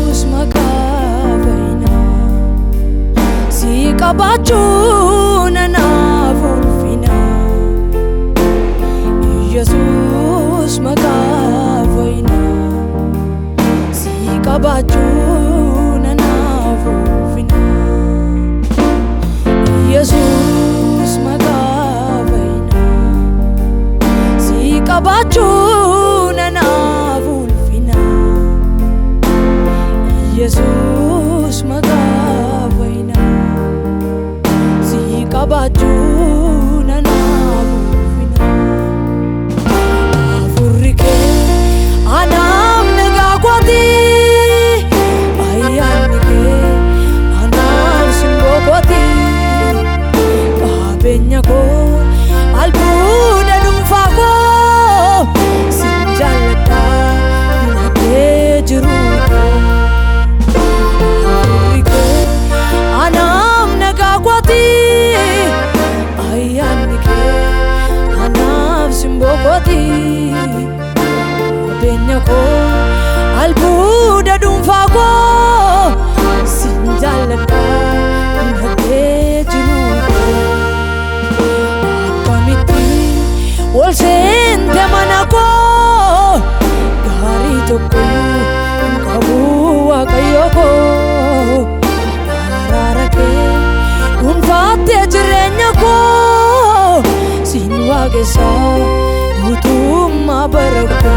Yesus makavaina si kabachuna na fulfina Yesus makavaina si kabachuna na fulfina Yesus makavaina si kabachuna na fulfina Yesus magavaina si kabachuna na fulfina afurike anam nagakwati ayanike anam simbokwati kabenya ko albuda dumfako sinjalata dinate jiru Simbokoti benyako albuda dumfako sinjalada nage jiru akamiti olsente manako gari toko kabu akayoko ararake dumfate jirenyako sinwa kesa utuma barako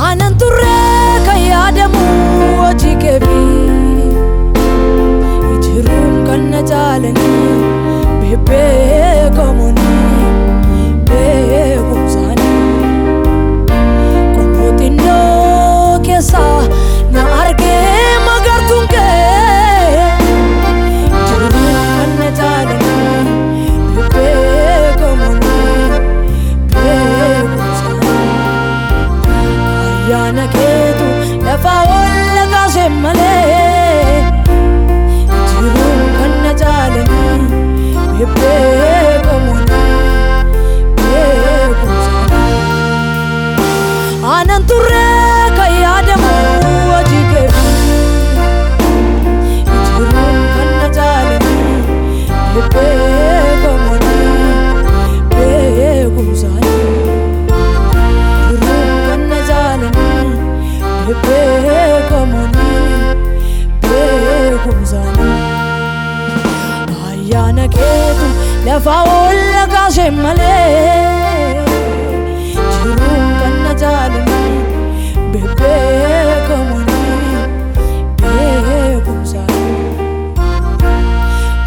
ananture kayadamu ajikebi kanna jalani bebe komoni be kumsani komutindo kesa na arke magar tunke juru kanna jalani bebe komoni be kumsani ayana ketu lafa wala kasemale ananture kayadamu ajikebi jirum kanna jalani bebe komoni be kumsani jirum kanna jalani bebe komoni be kumsani ayana ketu lafa wala kasemale jirum kanna jalani bebe komoni be kumsani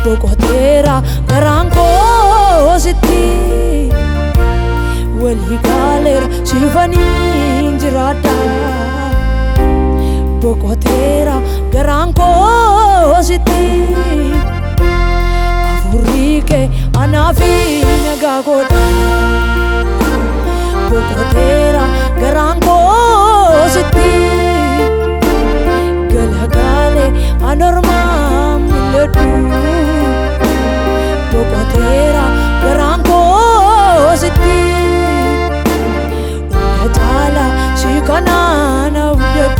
bokotera garanko siti wali galer sifani jirada bokotera garanko siti afurike anafi nagagoda bokotera garanko siti galagale anormam ledu bokotera garanko siti udatala sikana na udat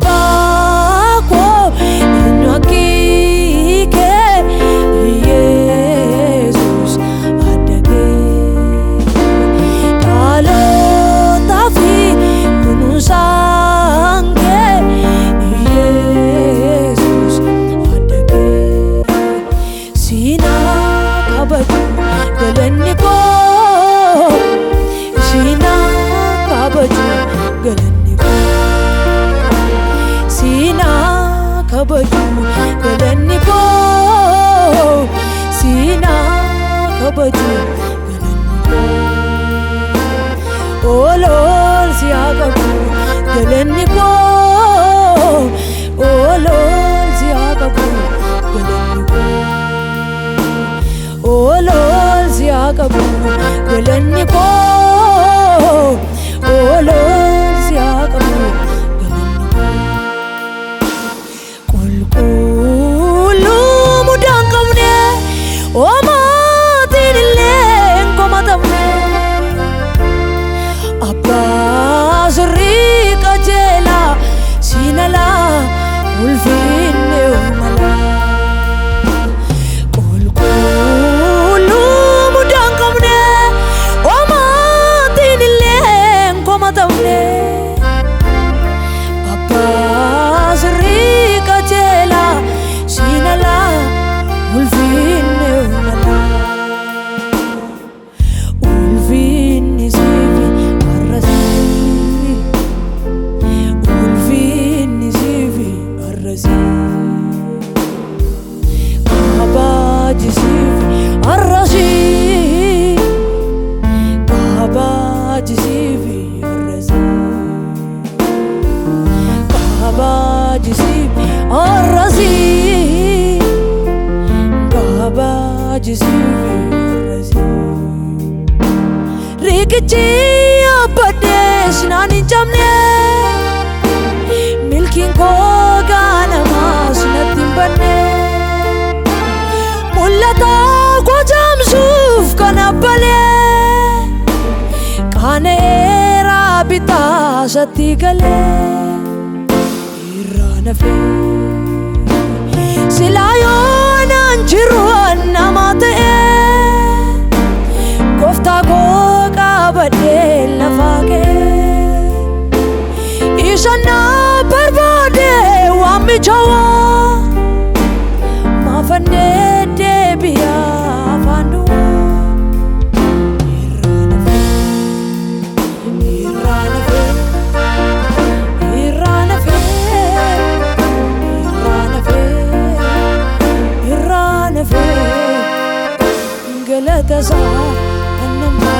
Abako inakike Jesus adage Talo tafi kunusange Jesus adage Sina kabaju galaniko Sina kabaju galaniko Sina kabaju galaniko Sina kabaju galaniko Oh Lord siya kabaju galaniko Oh Lord siya kabaju galaniko Oh Lord siya kabaju galaniko Oh Lord siya kabaju Rikichi abades nani jamne milkin ko gana mas natimbane mullata ko jamsuf kana bale kane rabita sati gale irana fe silayo nanjiru namate Kofta ko kabade lafage Ishana barbade wami chawa Mafane debiya fandu Irana fe Irana fe Irana fe Irana fe Galata sa Anamma